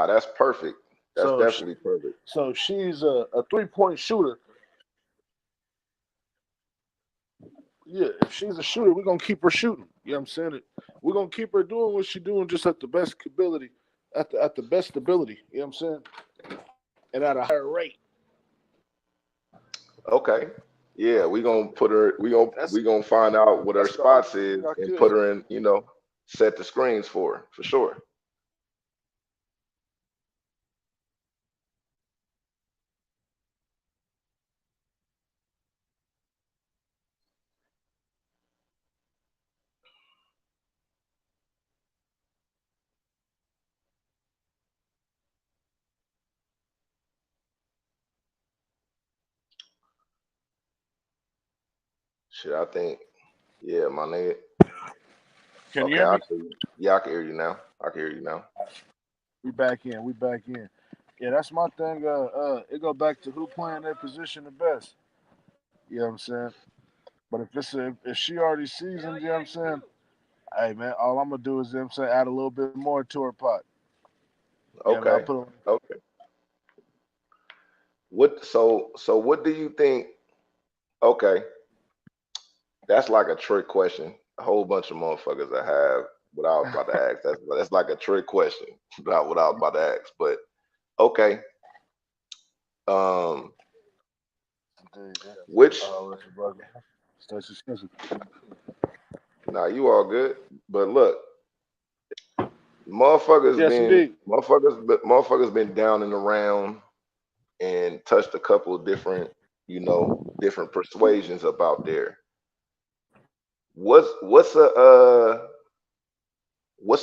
That's perfect. That's So definitely perfect. she's a 3-point shooter. Yeah, if she's a shooter, we're gonna keep her shooting. You know what I'm saying? We're gonna keep her doing what she's doing just at the best ability, at the best ability. You know what I'm saying? And at a higher rate. Okay. Yeah, we gonna put her. That's We gonna find out what her that's the only spots thing is I and put could. her in. Set the screens for sure. Shit, I think. Yeah, my nigga. Can you Okay, hear I me? can. Yeah, I can hear you now. I can hear you now. We back in. We back in. Yeah, that's my thing. It go back to who playing their position the best. You know what I'm saying? But if she already seasoned, you know what I'm saying? Hey man, all I'm gonna do is, you know what I'm saying, add a little bit more to her pot. Yeah, man, I Okay. put Okay. What? So what do you think? Okay, that's like a trick question. A whole bunch of motherfuckers that have what I was about to ask. That's like a trick question. Not what I was about to ask, but okay. Um, which listen, brother. Stacey Spencer. Nah, you all good. But look, Yes, indeed. motherfuckers been down and around and touched a couple of different, different persuasions about there. What's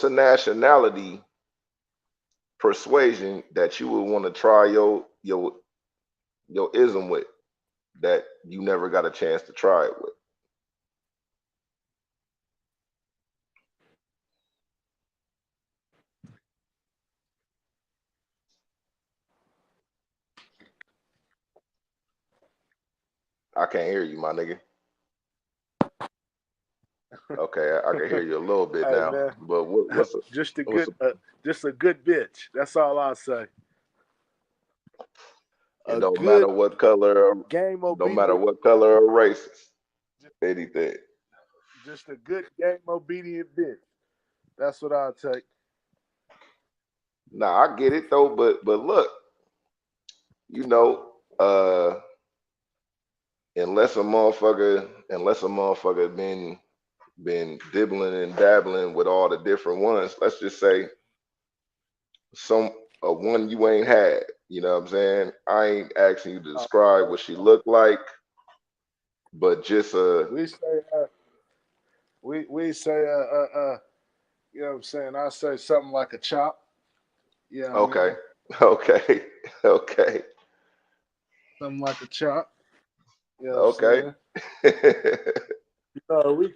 a nationality persuasion that you would want to try your ism with that you never got a chance to try it with? I can't hear you, my nigga. Okay, I can hear you a little bit Hey now. man, But just a what's good, a, just a good bitch. That's all I say. it A don't matter good what color, game no matter obedient, what color or racist, anything. just a good game obedient bitch. That's what I'll take. Nah, I get it though, but look, you know, uh, unless a motherfucker been dibbling and dabbling with all the different ones, let's just say some one you ain't had. You know what I'm saying? I ain't asking you to Uh, describe what she looked like, but just we say, we say, you know what I'm saying? I say something like a chop. You know what I okay, mean? okay, okay, Something like a chop. You know what I'm okay. saying?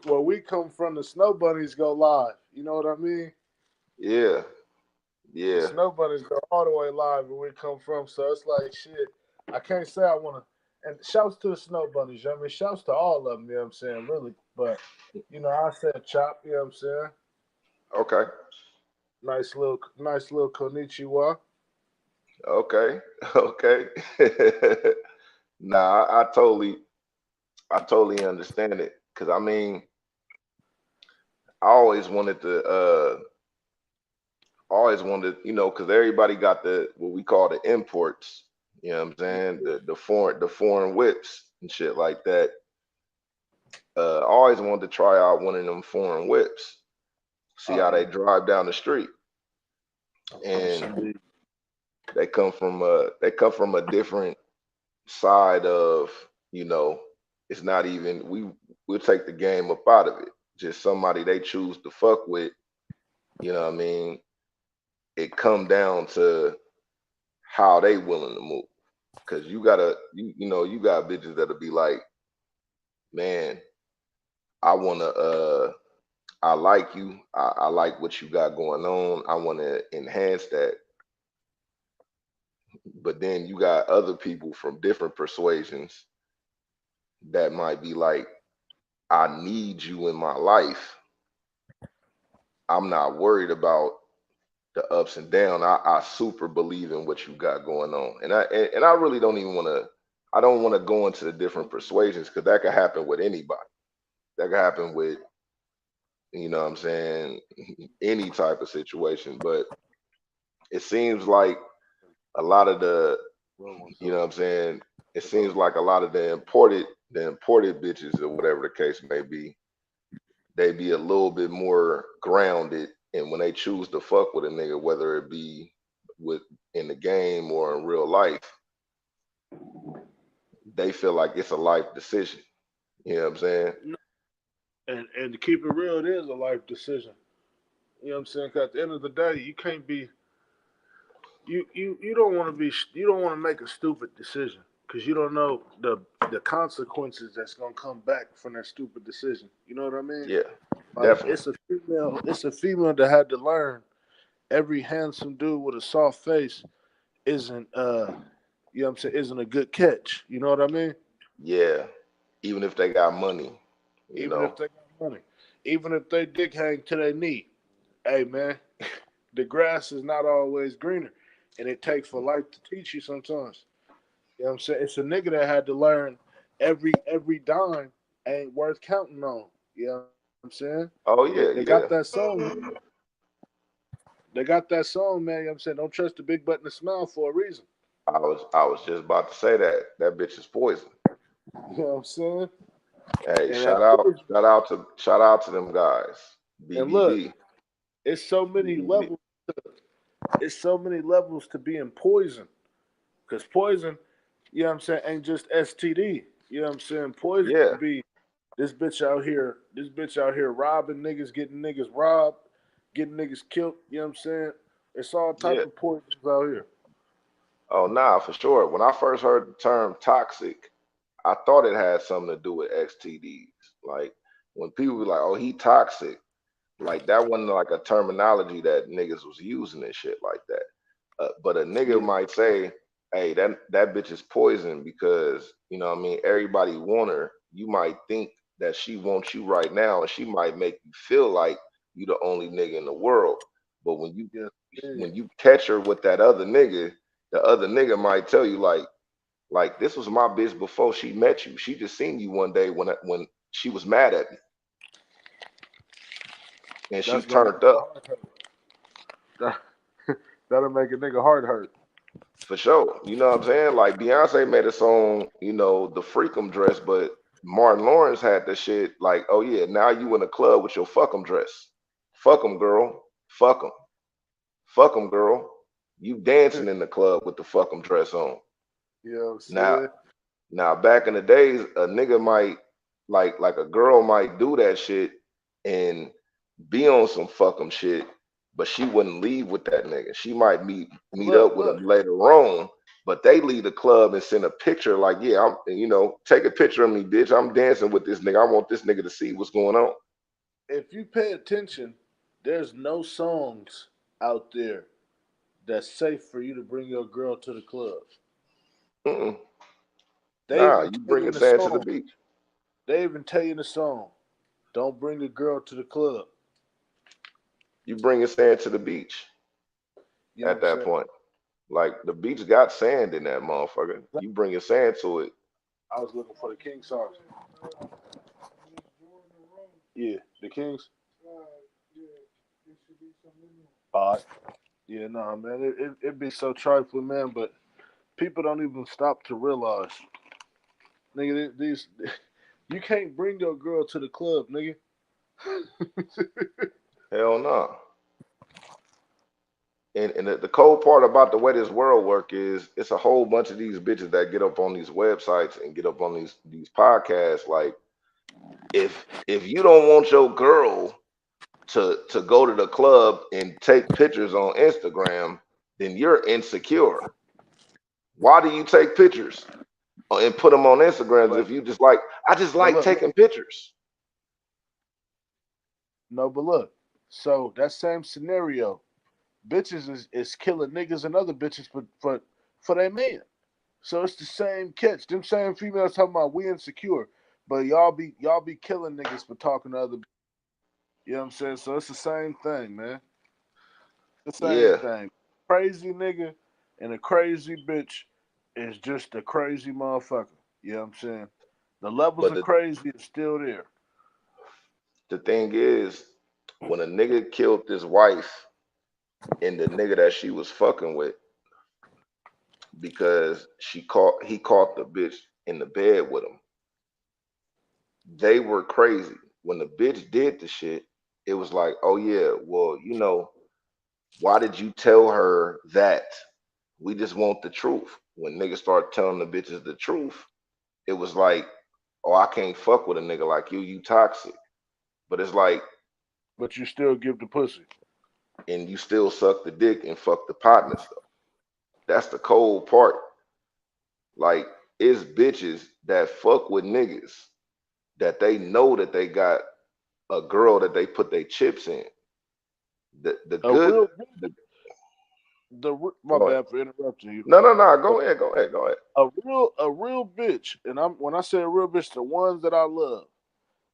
Where we come from, the snow bunnies go live. You know what I mean? Yeah, The yeah. snow bunnies go all the way live where we come from. So it's like shit. I can't say I wanna. And shouts to the snow bunnies. You know what I mean? Shouts to all of them. You know what I'm saying? Really, but I said chop. You know what I'm saying? Okay, Nice little konnichiwa. okay, okay. Nah, I totally understand it. Cause I mean, I always wanted to, cause everybody got what we call the imports. You know what I'm saying? The foreign whips and shit like that. I always wanted to try out one of them foreign whips, see Oh how they yeah, drive down the street, yes and indeed. they come from a different side of, you know, it's not even we'll take the game up out of it. Just somebody they choose to fuck with, you know what I mean? It come down to how they willing to move. Cause you got bitches that'll be like, man, I wanna I like you. I like what you got going on. I wanna enhance that. But then you got other people from different persuasions that might be like, I need you in my life. I'm not worried about the ups and downs. I super believe in what you got going on, and I really don't even want to. I don't want to go into the different persuasions because that could happen with anybody. That could happen with, you know what I'm saying, any type of situation. But it seems like a lot of the, you know what I'm saying, it seems like a lot of the imported bitches or whatever the case may be, they be a little bit more grounded, and when they choose to fuck with a nigga, whether it be with in the game or in real life, they feel like it's a life decision. You know what I'm saying? And to keep it real, it is a life decision. You know what I'm saying? 'Cause at the end of the day, you can't be you don't want to be you don't want to make a stupid decision because you don't know the consequences that's gonna come back from that stupid decision. You know what I mean? Yeah, Like definitely. it's a female that had to learn every handsome dude with a soft face isn't you know what I'm saying, isn't a good catch. You know what I mean? Yeah, even if they got money, you Even if know. they got money. Even if they dick hang to their knee. Hey man, the grass is not always greener. And it takes for life to teach you sometimes. You know what I'm saying? It's a nigga that had to learn every dime ain't worth counting on. You know what I'm saying? Oh They yeah, got that yeah. song. They got that song, man. You know what I'm saying? Don't trust the big button to smile for a reason. I was just about to say that. That bitch is poison. You know what I'm saying? Hey, And at first, shout out to them guys. and look, BBB. it's so many BBB. levels. It's so many levels to being poison. Cause poison, you know what I'm saying, ain't just STD. You know what I'm saying? Poison Yeah, could be this bitch out here robbing niggas, getting niggas robbed, getting niggas killed. You know what I'm saying? It's all type yeah. of poisons out here. Oh nah, for sure. When I first heard the term toxic, I thought it had something to do with STDs. Like when people were like, "Oh, he toxic," like that wasn't like a terminology that niggas was using and shit like that. But a nigga Yeah, might say, "Hey, that bitch is poison because you know what I mean. Everybody want her. You might think that she wants you right now, and she might make you feel like you the only nigga in the world. But yeah, yeah. when you catch her with that other nigga, the other nigga might tell you like this was my bitch before she met you. She just seen you one day when she was mad at me and she That's gonna make turned up my heart hurt. That'll make a nigga heart hurt. for sure. You know what I'm saying? Like Beyonce made a song, you know, the Freakum dress, but Martin Lawrence had the shit like, oh yeah, now you in the club with your fuckum dress. Fuck 'em, girl. Fuck 'em. Fuck 'em, girl. You dancing in the club with the fuckum dress on. You know what I'm Now, saying? now back in the days, a nigga might like a girl might do that shit and be on some fuck 'em shit, but she wouldn't leave with that nigga. She might meet Look, up with look. him later on, but they leave the club and send a picture like, yeah, take a picture of me, bitch. I'm dancing with this nigga. I want this nigga to see what's going on. If you pay attention, there's no songs out there that's safe for you to bring your girl to the club. Mm-mm. They Nah, even you tell bring you your in the sand to the song. beach. They even tell you in the song, don't bring a girl to the club. You bring your sand to the beach You know what at I'm that saying? point. Like the beach got sand in that motherfucker. You bring your sand to it. I was looking for the King songs. Yeah, the Kings. Uh, yeah, no, man. It be so trifling, man, but people don't even stop to realize. Nigga, these you can't bring your girl to the club, nigga. Hell no. And the cold part about the way this world work is it's a whole bunch of these bitches that get up on these websites and get up on these podcasts. Like if you don't want your girl to go to the club and take pictures on Instagram, then you're insecure. Why do you take pictures and put them on Instagrams But if you just like I just but like look, taking pictures? no, but look. So that same scenario, bitches is killing niggas and other bitches for their man. So it's the same catch. Them same females talking about we insecure, but y'all be killing niggas for talking to other. You know what I'm saying? So it's the same thing, man. the same Yeah, thing. Crazy nigga and a crazy bitch is just a crazy motherfucker. You know what I'm saying? The levels but of crazy is still there. the thing is, when a nigga killed his wife and the nigga that she was fucking with because he caught the bitch in the bed with him, they were crazy. When the bitch did the shit, it was like, oh yeah, well, why did you tell her that? We just want the truth. When niggas start telling the bitches the truth, it was like, oh, I can't fuck with a nigga like you toxic. But it's like, But you still give the pussy. and you still suck the dick and fuck the partners though. That's the cold part. Like, it's bitches that fuck with niggas that they know that they got a girl that they put their chips in. The A good real the my go ahead. bad for interrupting you. No. A, Go ahead. a real bitch, and when I say a real bitch, the ones that I love,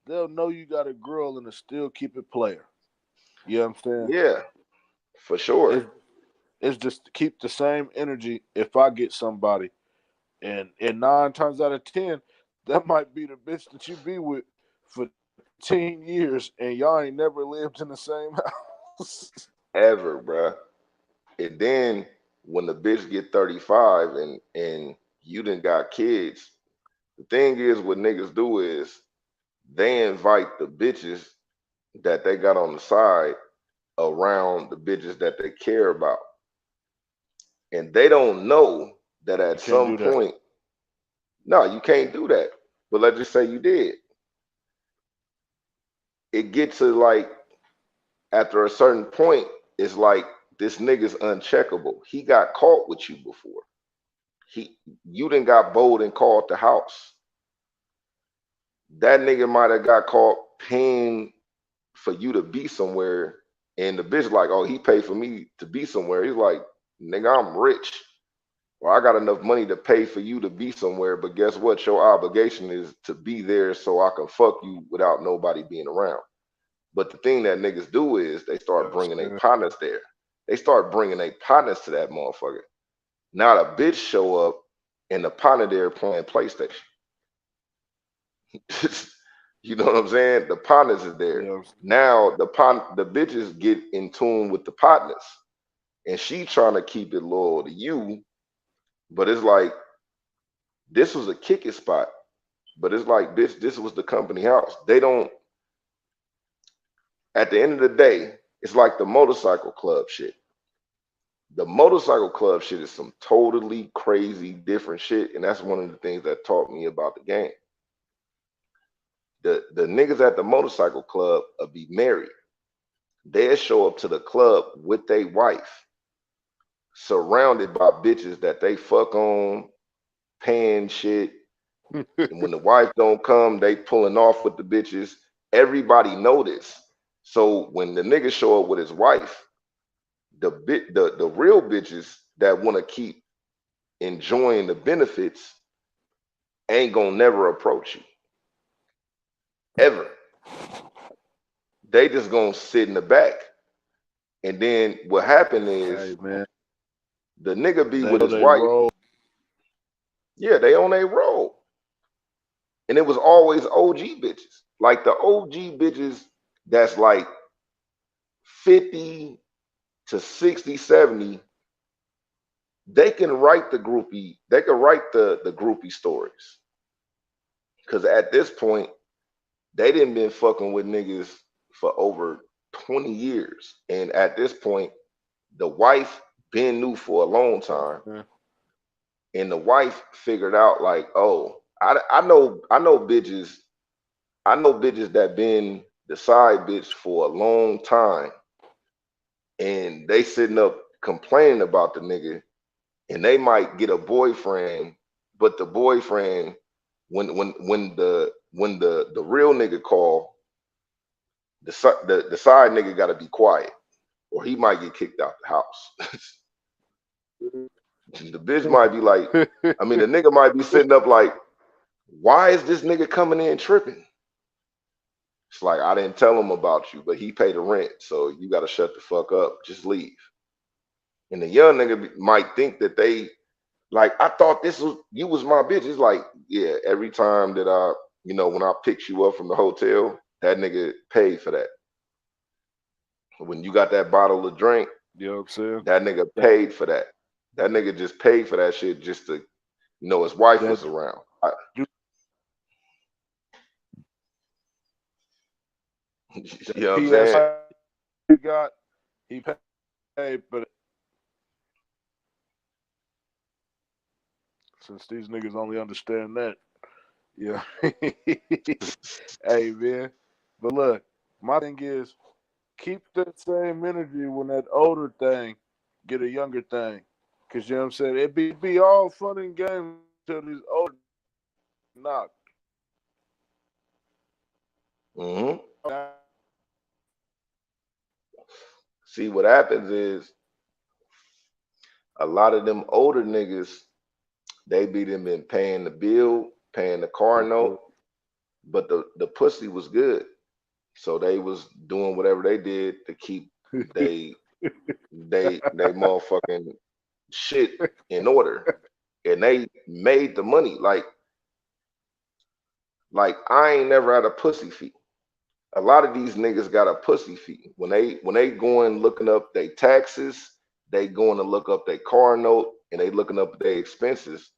they'll know you got a girl and still keep it player. You know what I'm saying? Yeah, for sure. It's it's just to keep the same energy if I get somebody. And 9 times out of 10, that might be the bitch that you be with for 10 years and y'all ain't never lived in the same house. Ever, bruh. And then when the bitch get 35 and you done got kids, the thing is what niggas do is they invite the bitches that they got on the side around the bitches that they care about. And they don't know that You at can't some do that. point, no, you can't do that. But let's just say you did. It gets to like after a certain point, it's like this nigga's uncheckable. He got caught with you before. He you done got bold and called the house. That nigga might have got caught paying for you to be somewhere, and the bitch like, oh, he paid for me to be somewhere. He's like, nigga, I'm rich. Well, I got enough money to pay for you to be somewhere, but guess what? Your obligation is to be there so I can fuck you without nobody being around. But the thing that niggas do is they start Yes, bringing their man. partners there. They start bringing their partners to that motherfucker. Now the bitch show up and the partner there playing PlayStation. You know what I'm saying? The partners is there. Yes. Now the bitches get in tune with the partners, and she trying to keep it loyal to you, but it's like this was a kick it spot. But it's like, bitch, this was the company house. They don't. At the end of the day, it's like the motorcycle club shit. The motorcycle club shit is some totally crazy different shit, and that's one of the things that taught me about the game. The niggas at the motorcycle club be married. They'll show up to the club with their wife, surrounded by bitches that they fuck on, paying shit. And when the wife don't come, they pulling off with the bitches. Everybody know this. So when the nigga show up with his wife, the real bitches that want to keep enjoying the benefits ain't gonna never approach you ever. They just gonna sit in the back. And then what happened is Hey, man. the nigga be They with know his they wife. roll. Yeah, they on a roll. And it was always OG bitches. Like the OG bitches that's like 50 to 60, 70, they can write the groupie stories. Cause at this point, they didn't been fucking with niggas for over 20 years. And at this point, the wife been knew for a long Yes, time. man. And the wife figured out like, oh, I know bitches that been the side bitch for a long time, and they sitting up complaining about the nigga, and they might get a boyfriend, but the boyfriend, when the real nigga call, the side nigga got to be quiet, or he might get kicked out the house. The bitch might be like, I mean, the nigga might be sitting up like, why is this nigga coming in tripping? It's like, I didn't tell him about you, but he paid the rent, so you got to shut the fuck up. Just leave. And the young nigga might think that they like, I thought you was my bitch. It's like, yeah, every time that when I picked you up from the hotel, that nigga paid for that. When you got that bottle of drink, You know what I'm saying? that nigga paid for that. That nigga just paid for that shit just to, his wife That was around. you You know what I'm PS saying? he got, he paid, but since these niggas only understand that, yeah. Hey man, but look, my thing is keep that same energy when that older thing get a younger thing, cause you know what I'm saying. It be all fun and games until these older knock. Hmm. See, what happens is a lot of them older niggas, they be them in paying the bill, paying the car note, but the pussy was good. So they was doing whatever they did to keep they they motherfucking shit in order. And they made the money. Like I ain't never had a pussy fee. A lot of these niggas got a pussy fee. When they going looking up their taxes, they going to look up their car note and they looking up their expenses.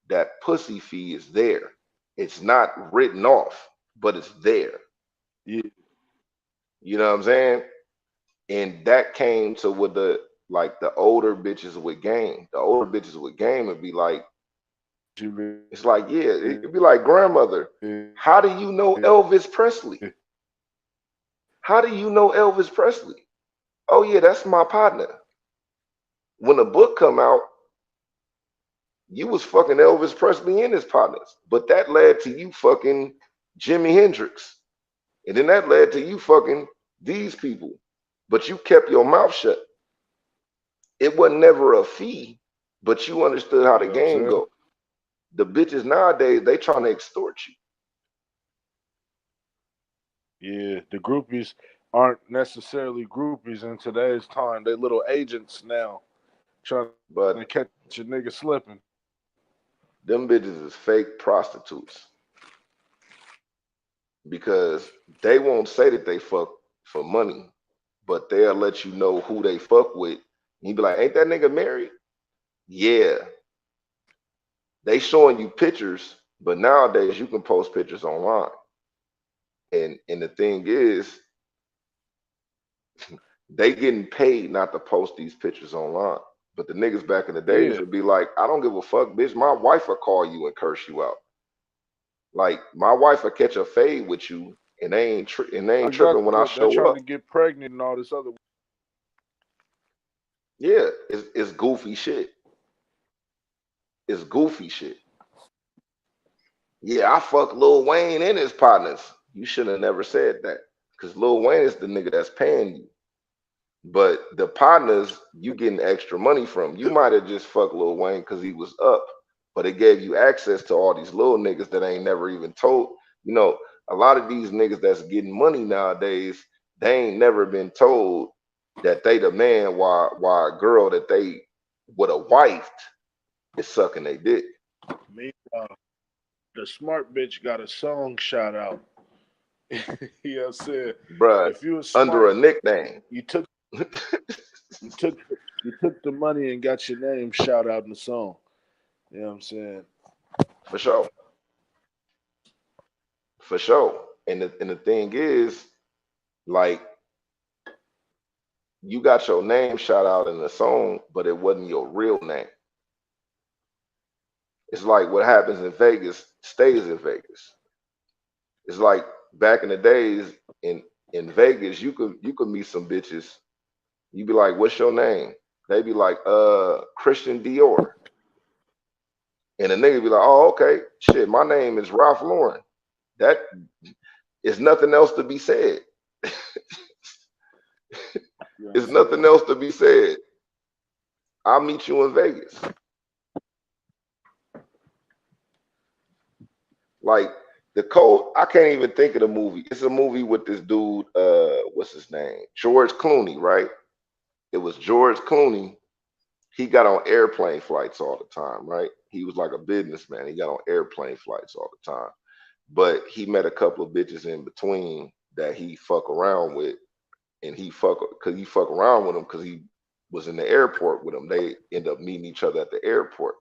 That pussy fee is there. It's not written off, but it's there. Yeah, You know what I'm saying? And that came to with the older bitches with game. The older bitches with game would be like, it's like, yeah, it'd be like, grandmother, how do you know Elvis Presley? How do you know Elvis Presley? Oh yeah, that's my partner. When the book come out, you was fucking Elvis Presley and his partners, but that led to you fucking Jimi Hendrix, and then that led to you fucking these people. But you kept your mouth shut. It wasn't never a fee, but you understood how you the know what I'm game saying? go. The bitches nowadays, they trying to extort you. Yeah, the groupies aren't necessarily groupies in today's time. They little agents now trying to But catch a nigga slipping. them bitches is fake prostitutes because they won't say that they fuck for money, but they'll let you know who they fuck with. You be like, ain't that nigga married? Yeah. They showing you pictures, but nowadays you can post pictures online. And the thing is, they getting paid not to post these pictures online. But the niggas back in the days Yeah, would be like, I don't give a fuck, bitch. My wife will call you and curse you out. Like my wife will catch a fade with you, and they I ain't got tripping when I that. They're show trying up. to get pregnant and all this other. Yeah, it's goofy shit. It's goofy shit. Yeah, I fuck Lil Wayne and his partners. You should have never said that, because Lil Wayne is the nigga that's paying you. But the partners you getting extra money from. You might have just fucked Lil Wayne because he was up, but it gave you access to all these little niggas that ain't never even told. You know, a lot of these niggas that's getting money nowadays, they ain't never been told that they the man why a girl that they would have wifed is sucking they dick. Meanwhile, the smart bitch got a song shout out. You know what I'm saying? Bruh, If you was under smart, a nickname. you took you took you took the money and got your name shout out in the song. You know what I'm saying? For sure. For sure. And the thing is, like, you got your name shout out in the song, but it wasn't your real name. It's like what happens in Vegas stays in Vegas. It's like back in the days in Vegas, you could meet some bitches. You be like, "What's your name?" They be like, Christian Dior," and the nigga be like, "Oh, okay, shit, my name is Ralph Lauren." That is nothing else to be said. You know what I'm It's saying? nothing else to be said. I'll meet you in Vegas. Like the code, I can't even think of the movie. It's a movie with this dude, what's his name? George Clooney, right? It was George Clooney, he got on airplane flights all the time, right? He was like a businessman. He got on airplane flights all the time. But he met a couple of bitches in between that he fuck around with, and he fuck around with them because he was in the airport with them. They end up meeting each other at the airport.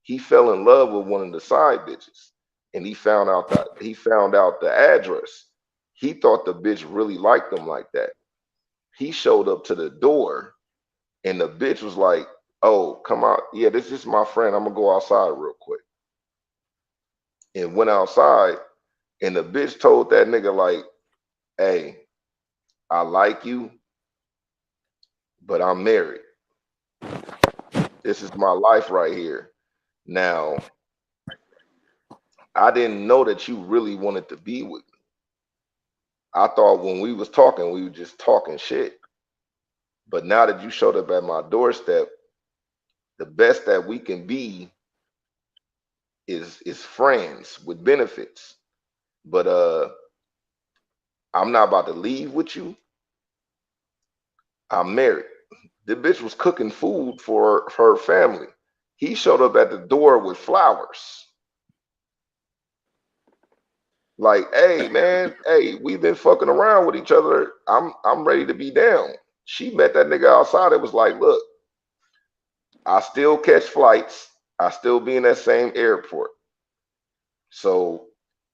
He fell in love with one of the side bitches, and he found out the address. He thought the bitch really liked him like that. He showed up to the door, and the bitch was like, "Oh, come out. Yeah, this is my friend. I'm gonna go outside real quick." And went outside, and the bitch told that nigga like, "Hey, I like you, but I'm married. This is my life right here. Now, I didn't know that you really wanted to be with me. I thought when we was talking, we were just talking shit. But now that you showed up at my doorstep, the best that we can be is friends with benefits. But I'm not about to leave with you. I'm married." The bitch was cooking food for her family. He showed up at the door with flowers. Like, "Hey man, hey, we've been fucking around with each other. I'm ready to be down." She met that nigga outside. It was like, "Look, I still catch flights. I still be in that same airport. So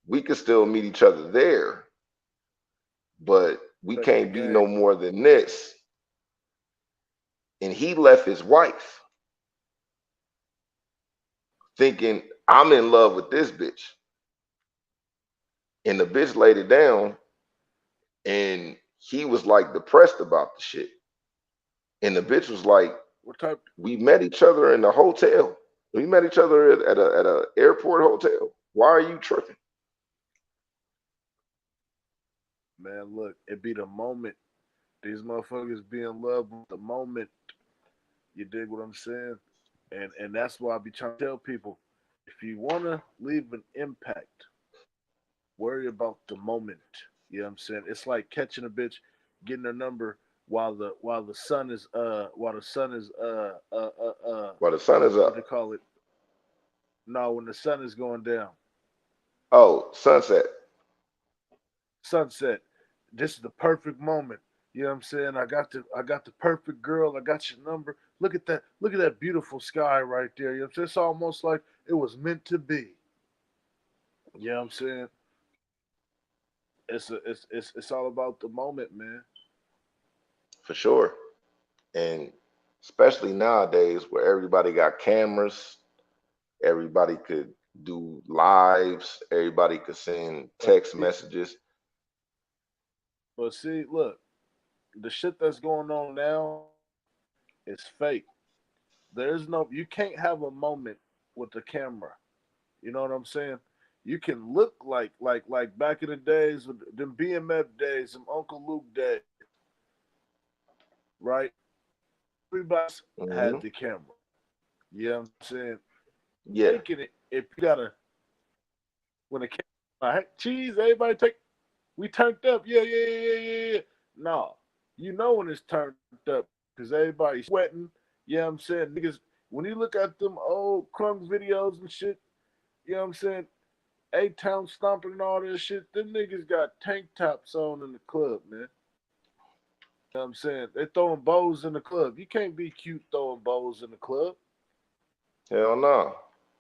we can still meet each other there, but we Respect the can't be no game. more than this." And he left his wife thinking, "I'm in love with this bitch." And the bitch laid it down, and he was like depressed about the shit. And the bitch was like, What type? "We met each other in the hotel. We met each other at a airport hotel. Why are you tripping?" Man, look, it be the moment. These motherfuckers be in love with the moment. You dig what I'm saying? And that's why I be trying to tell people, if you wanna leave an impact, worry about the moment. You know what I'm saying? It's like catching a bitch, getting her number while the sun is Well, the sun is what up. they call it? No, when the sun is going down. Oh, sunset. Sunset. This is the perfect moment. You know what I'm saying? I got the perfect girl. I got your number. Look at that. Look at that beautiful sky right there. You know what I'm saying? It's almost like it was meant to be. You know what I'm saying? It's all about the moment, man. For sure. And especially nowadays where everybody got cameras, everybody could do lives, everybody could send But text messages. but see, look, the shit that's going on now is fake. There's no you can't have a moment with the camera. You know what I'm saying? You can look like back in the days with them BMF days, them Uncle Luke days, right? Everybody Hmm. had the camera. You know what I'm saying? Yeah. Taking it if you gotta when the camera like, cheese, everybody take we turned up. Yeah, yeah, yeah, yeah, yeah. Yeah. No. You know when it's turned up because everybody's sweating. You know what I'm saying? Niggas when you look at them old crunk videos and shit, you know what I'm saying? A-Town stomping and all this shit, them niggas got tank tops on in the club, man. You know what I'm saying? They throwing bows in the club. You can't be cute throwing bows in the club. Hell no.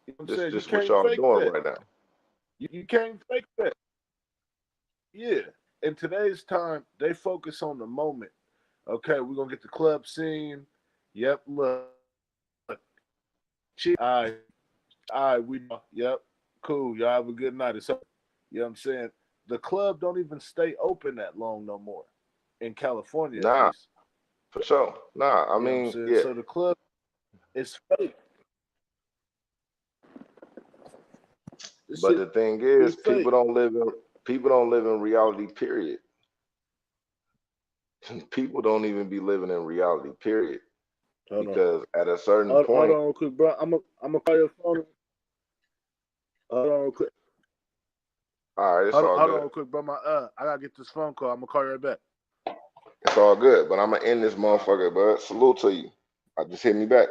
You know what I'm This saying? You this what can't y'all fake doing that. right now. You can't fake that. Yeah. In today's time, they focus on the moment. Okay, we're gonna get the club scene. Yep, look. All right, yep, cool. Y'all have a good night. It's over. You know what I'm saying? The club don't even stay open that long no more. In California at Nah, least. for sure. Nah, I You know what I'm mean, saying? yeah. So the club is fake. This But shit the thing be is, fake. people don't live in reality, period. People don't even be living in reality, period. Hold on. Because at a certain Hold point, on real quick, bro. I'm gonna call your phone. Hold on real quick. all right, it's all Hold on good. real quick, bro. I gotta get this phone call. I'm gonna call you right back. It's all good. But I'm gonna end this motherfucker, bud. Salute to you. I just hit me back.